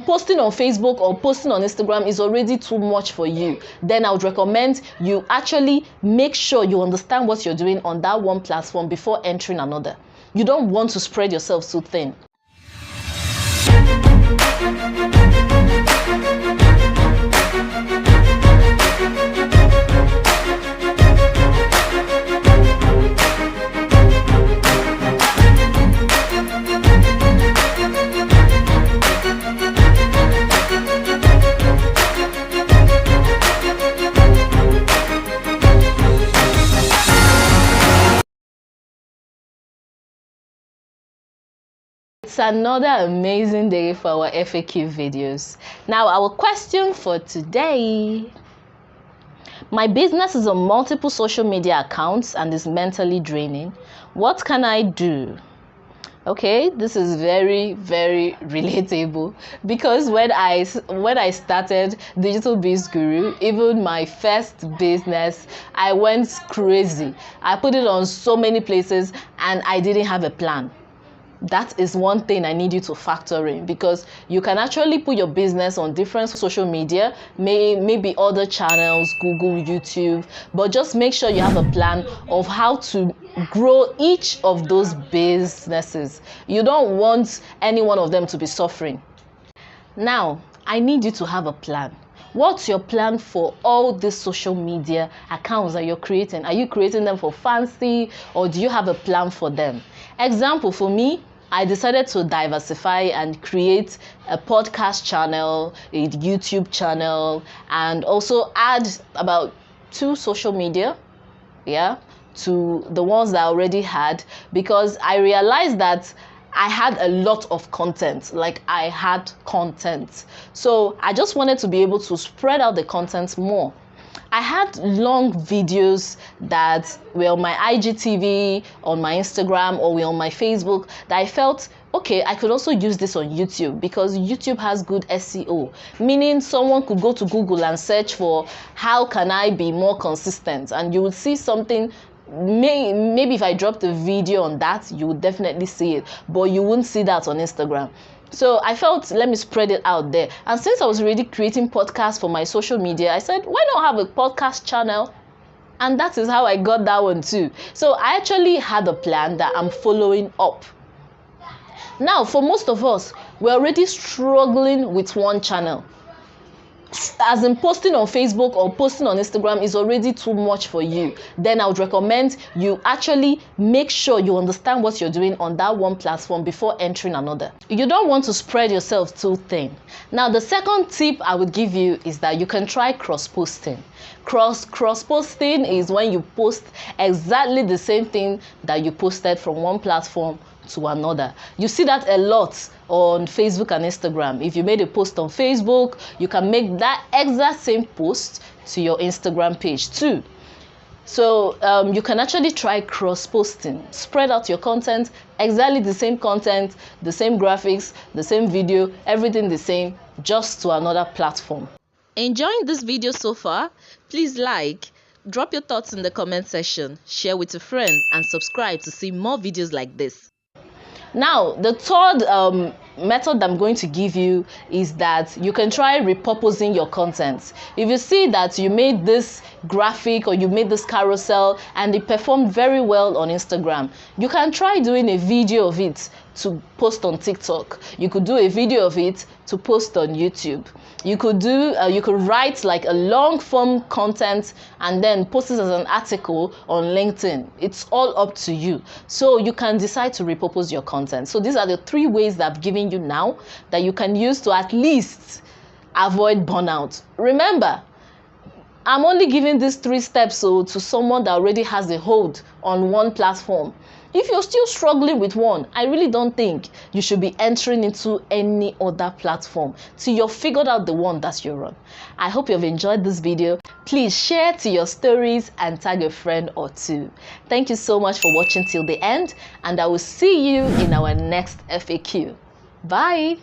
posting on Facebook or posting on Instagram is already too much for you, then I would recommend you actually make sure you understand what you're doing on that one platform before entering another. You don't want to spread yourself so thin. It's another amazing day for our FAQ videos. Now, our question for today: my business is on multiple social media accounts and is mentally draining. What can I do? Okay, this is very, very relatable, because when I started DigitalBizGuru, even my first business, I went crazy. I put it on so many places and I didn't have a plan. That is one thing I need you to factor in, because you can actually put your business on different social media, maybe other channels, Google, YouTube, but just make sure you have a plan of how to grow each of those businesses. You don't want any one of them to be suffering. Now, I need you to have a plan. What's your plan for all these social media accounts that you're creating? Are you creating them for fancy, or do you have a plan for them? Example, for me, I decided to diversify and create a podcast channel, a YouTube channel, and also add about 2 social media, to the ones that I already had, because I realized that I had a lot of content. So I just wanted to be able to spread out the content more. I had long videos that were on my IGTV, on my Instagram, or were on my Facebook, that I felt, okay, I could also use this on YouTube, because YouTube has good SEO, meaning someone could go to Google and search for how can I be more consistent, and you would see something. Maybe if I dropped a video on that, you would definitely see it, but you wouldn't see that on Instagram. So I felt, let me spread it out there. And since I was already creating podcasts for my social media, I said, why not have a podcast channel? And that is how I got that one too. So I actually had a plan that I'm following up. Now, for most of us, we're already struggling with one channel. As in, posting on Facebook or posting on Instagram is already too much for you, then I would recommend you actually make sure you understand what you're doing on that one platform before entering another. You don't want to spread yourself too thin. Now, the second tip I would give you is that you can try cross-posting. Cross-posting is when you post exactly the same thing that you posted from one platform to another. You see that a lot on Facebook and Instagram. If you made a post on Facebook, you can make that exact same post to your Instagram page too. So you can actually try cross-posting. Spread out your content, exactly the same content, the same graphics, the same video, everything the same, just to another platform. Enjoying this video so far? Please drop your thoughts in the comment section, share with a friend, and subscribe to see more videos like this. Now, the third method I'm going to give you is that you can try repurposing your content. If you see that you made this graphic or you made this carousel and it performed very well on Instagram, you can try doing a video of it to post on TikTok. You could do a video of it to post on YouTube. You could write like a long form content and then post it as an article on LinkedIn. It's all up to you. So you can decide to repurpose your content. So these are the 3 ways that I've given you now that you can use to at least avoid burnout. Remember, I'm only giving these 3 steps to someone that already has a hold on one platform. If you're still struggling with one, I really don't think you should be entering into any other platform till you've figured out the one that you're on. I hope you've enjoyed this video. Please share to your stories and tag a friend or 2. Thank you so much for watching till the end, and I will see you in our next FAQ. Bye!